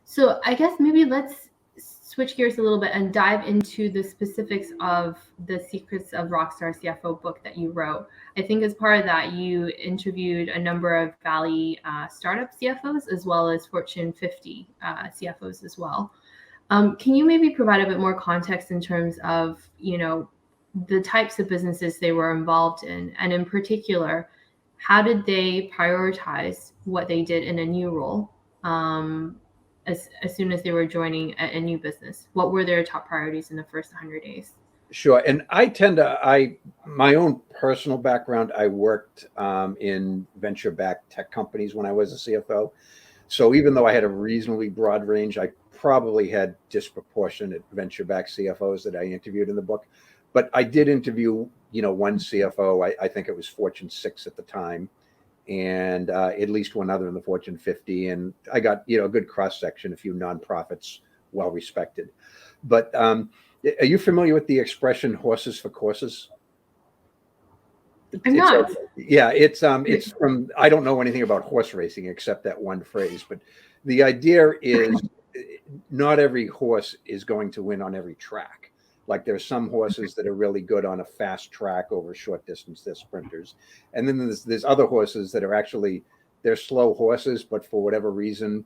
So I guess maybe let's switch gears a little bit and dive into the specifics of the Secrets of Rockstar CFO book that you wrote. I think as part of that, you interviewed a number of Valley startup CFOs as well as Fortune 50 CFOs as well. Can you maybe provide a bit more context in terms of, the types of businesses they were involved in, and in particular, how did they prioritize what they did in a new role? As soon as they were joining a new business, what were their top priorities in the first 100 days? Sure. And my own personal background, I worked in venture-backed tech companies when I was a CFO. So even though I had a reasonably broad range, I probably had disproportionate venture-backed CFOs that I interviewed in the book. But I did interview, one CFO. I think it was Fortune 6 at the time, and at least one other in the Fortune 50. And I got, a good cross-section, a few nonprofits, well-respected. But are you familiar with the expression "horses for courses"? I'm not. It's from, I don't know anything about horse racing except that one phrase, but the idea is not every horse is going to win on every track. Like there's some horses that are really good on a fast track over a short distance, they're sprinters. And then there's other horses that are actually, they're slow horses, but for whatever reason,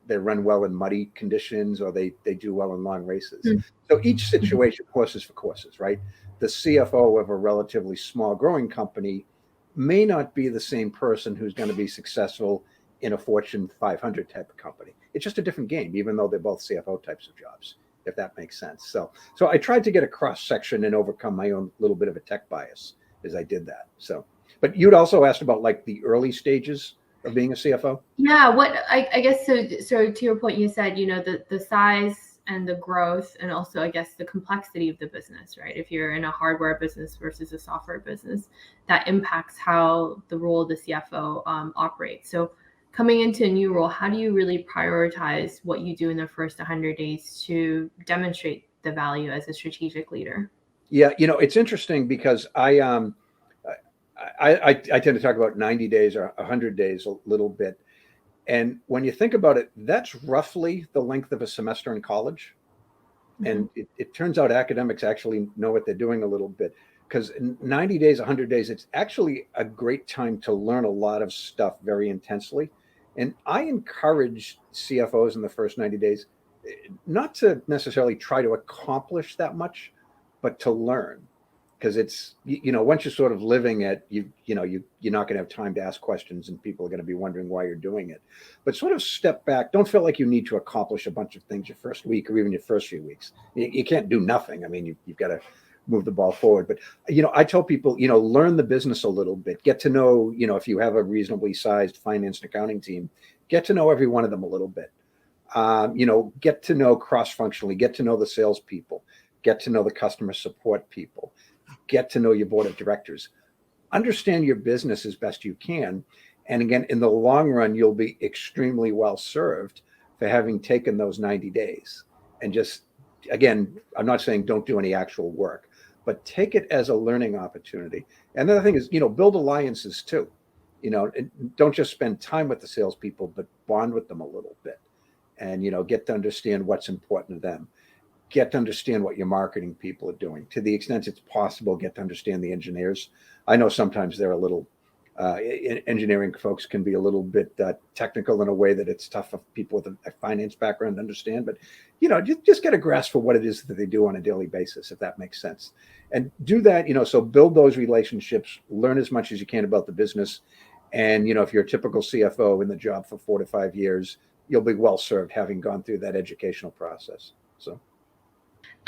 they run well in muddy conditions or they do well in long races. Mm-hmm. So each situation, horses for courses, right? The CFO of a relatively small growing company may not be the same person who's going to be successful in a Fortune 500 type of company. It's just a different game, even though they're both CFO types of jobs, if that makes sense. So I tried to get a cross section and overcome my own little bit of a tech bias as I did that. So, but you'd also asked about like the early stages of being a CFO. Yeah, I guess so to your point, you said, the size and the growth, and also I guess the complexity of the business, right? If you're in a hardware business versus a software business, that impacts how the role of the CFO operates. So coming into a new role, how do you really prioritize what you do in the first 100 days to demonstrate the value as a strategic leader? Yeah, it's interesting because I tend to talk about 90 days or 100 days a little bit. And when you think about it, that's roughly the length of a semester in college. Mm-hmm. And it turns out academics actually know what they're doing a little bit, because in 90 days, 100 days, it's actually a great time to learn a lot of stuff very intensely. And I encourage CFOs in the first 90 days not to necessarily try to accomplish that much, but to learn. Because it's, once you're sort of living it, you're not going to have time to ask questions and people are going to be wondering why you're doing it. But sort of step back. Don't feel like you need to accomplish a bunch of things your first week or even your first few weeks. You can't do nothing. I mean, you've got to move the ball forward. But, I tell people, learn the business a little bit. Get to know, if you have a reasonably sized finance and accounting team, get to know every one of them a little bit. Get to know cross-functionally, get to know the salespeople, get to know the customer support people. Get to know your board of directors, understand your business as best you can. And again, in the long run, you'll be extremely well served for having taken those 90 days. And just, again, I'm not saying don't do any actual work, but take it as a learning opportunity. And the other thing is, build alliances too. And don't just spend time with the salespeople, but bond with them a little bit and, get to understand what's important to them. Get to understand what your marketing people are doing. To the extent it's possible, get to understand the engineers. I know sometimes they're a little, engineering folks can be a little bit technical in a way that it's tough for people with a finance background to understand. But, just get a grasp for what it is that they do on a daily basis, if that makes sense. And do that, so build those relationships, learn as much as you can about the business. And, if you're a typical CFO in the job for 4 to 5 years, you'll be well served having gone through that educational process. So.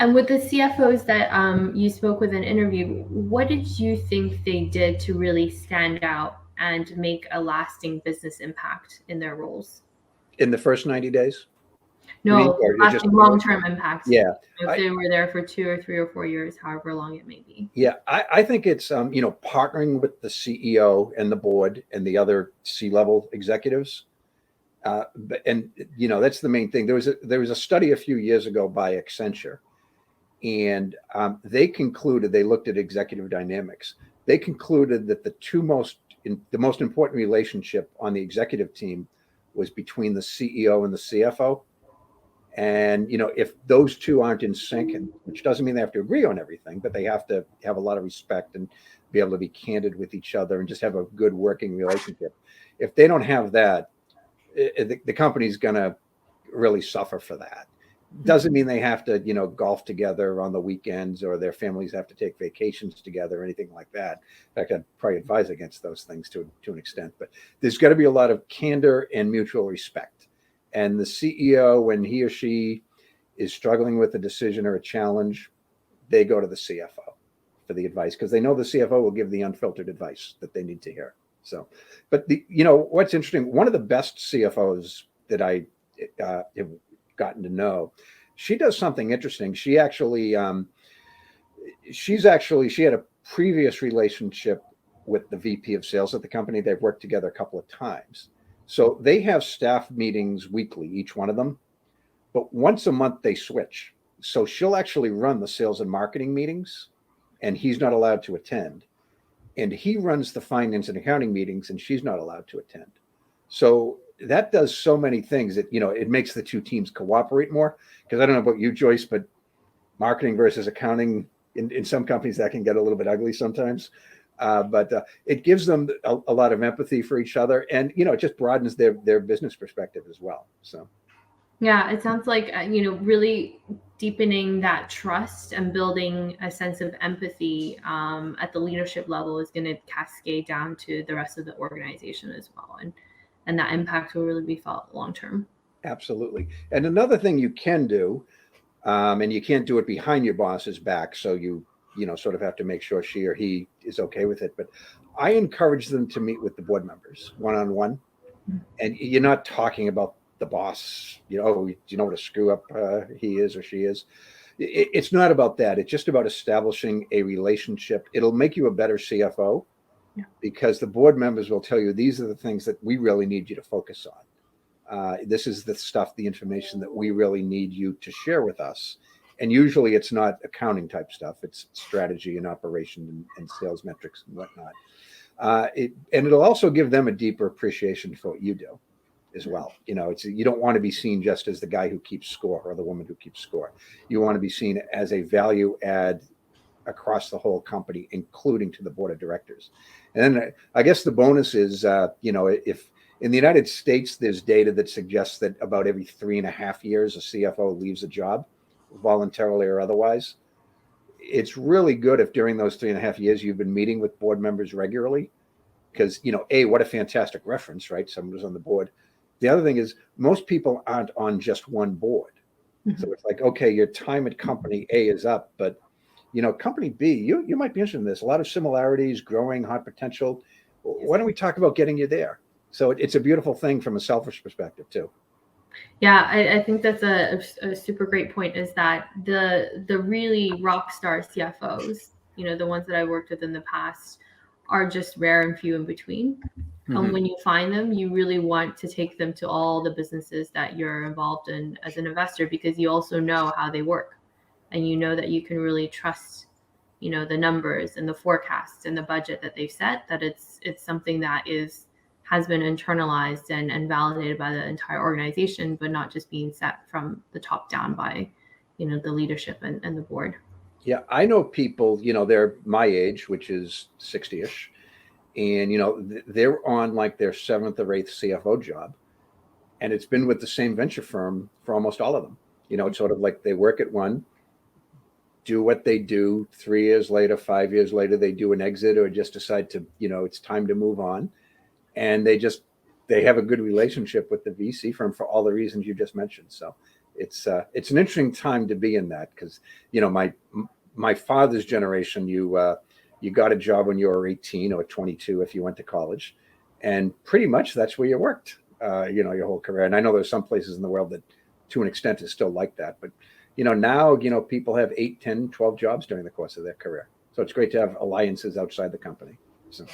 And with the CFOs that you spoke with in an interview, what did you think they did to really stand out and make a lasting business impact in their roles? In the first 90 days? No, lasting long-term impact. Yeah. If they were there for 2 or 3 or 4 years, however long it may be. Yeah, I think it's, partnering with the CEO and the board and the other C-level executives. And that's the main thing. There was a study a few years ago by Accenture. And they looked at executive dynamics. They concluded that the most important relationship on the executive team was between the CEO and the CFO. And if those two aren't in sync, and which doesn't mean they have to agree on everything, but they have to have a lot of respect and be able to be candid with each other and just have a good working relationship. If they don't have that, the company's going to really suffer for that. Doesn't mean they have to, golf together on the weekends, or their families have to take vacations together or anything like that. In fact, I'd probably advise against those things to an extent, but there's got to be a lot of candor and mutual respect. And the CEO, when he or she is struggling with a decision or a challenge, they go to the CFO for the advice, because they know the CFO will give the unfiltered advice that they need to hear. So, but what's interesting, one of the best CFOs that I have gotten to know, she does something interesting. She had a previous relationship with the VP of sales at the company. They've worked together a couple of times. So they have staff meetings weekly, each one of them, but once a month they switch. So she'll actually run the sales and marketing meetings, and he's not allowed to attend. And he runs the finance and accounting meetings, and she's not allowed to attend. So that does so many things that, it makes the two teams cooperate more. Because I don't know about you, Joyce, but marketing versus accounting, in some companies that can get a little bit ugly sometimes. But it gives them a lot of empathy for each other, and it just broadens their business perspective as well. So yeah, it sounds like really deepening that trust and building a sense of empathy at the leadership level is going to cascade down to the rest of the organization as well, and that impact will really be felt long term. absolutely. And another thing you can do, and you can't do it behind your boss's back, so you sort of have to make sure she or he is okay with it. But I encourage them to meet with the board members one-on-one, and you're not talking about the boss. Do you know what a screw up he is or she is? It's not about that. It's just about establishing a relationship. It'll make you a better CFO, because the board members will tell you, these are the things that we really need you to focus on. This is the stuff, the information that we really need you to share with us. And usually it's not accounting type stuff. It's strategy and operation and sales metrics and whatnot. And it'll also give them a deeper appreciation for what you do as well. You don't want to be seen just as the guy who keeps score or the woman who keeps score. You want to be seen as a value add across the whole company, including to the board of directors. And then I guess the bonus is, if in the United States, there's data that suggests that about every 3.5 years, a CFO leaves a job, voluntarily or otherwise. It's really good if during those 3.5 years you've been meeting with board members regularly, because, what a fantastic reference, right? Someone was on the board. The other thing is, most people aren't on just one board. Mm-hmm. So it's like, okay, your time at company A is up, but company B, you might be interested in this. A lot of similarities, growing, high potential. Why don't we talk about getting you there? So it's a beautiful thing from a selfish perspective too. Yeah, I think that's a super great point, is that the really rock star CFOs, the ones that I worked with in the past, are just rare and few in between. Mm-hmm. And when you find them, you really want to take them to all the businesses that you're involved in as an investor, because you also know how they work, and you know that you can really trust, the numbers and the forecasts and the budget that they've set, that it's something that has been internalized and validated by the entire organization, but not just being set from the top down by, the leadership and the board. Yeah, I know people, they're my age, which is 60-ish, and, they're on like their 7th or 8th CFO job, and it's been with the same venture firm for almost all of them. It's sort of like they work at one, do what they do, 3 years later, 5 years later, they do an exit or just decide to, it's time to move on. And they have a good relationship with the VC firm for all the reasons you just mentioned. So it's an interesting time to be in that, because, my father's generation, you got a job when you were 18 or 22 if you went to college, and pretty much that's where you worked, your whole career. And I know there's some places in the world that to an extent is still like that, but now, people have 8, 10, 12 jobs during the course of their career. So it's great to have alliances outside the company. So.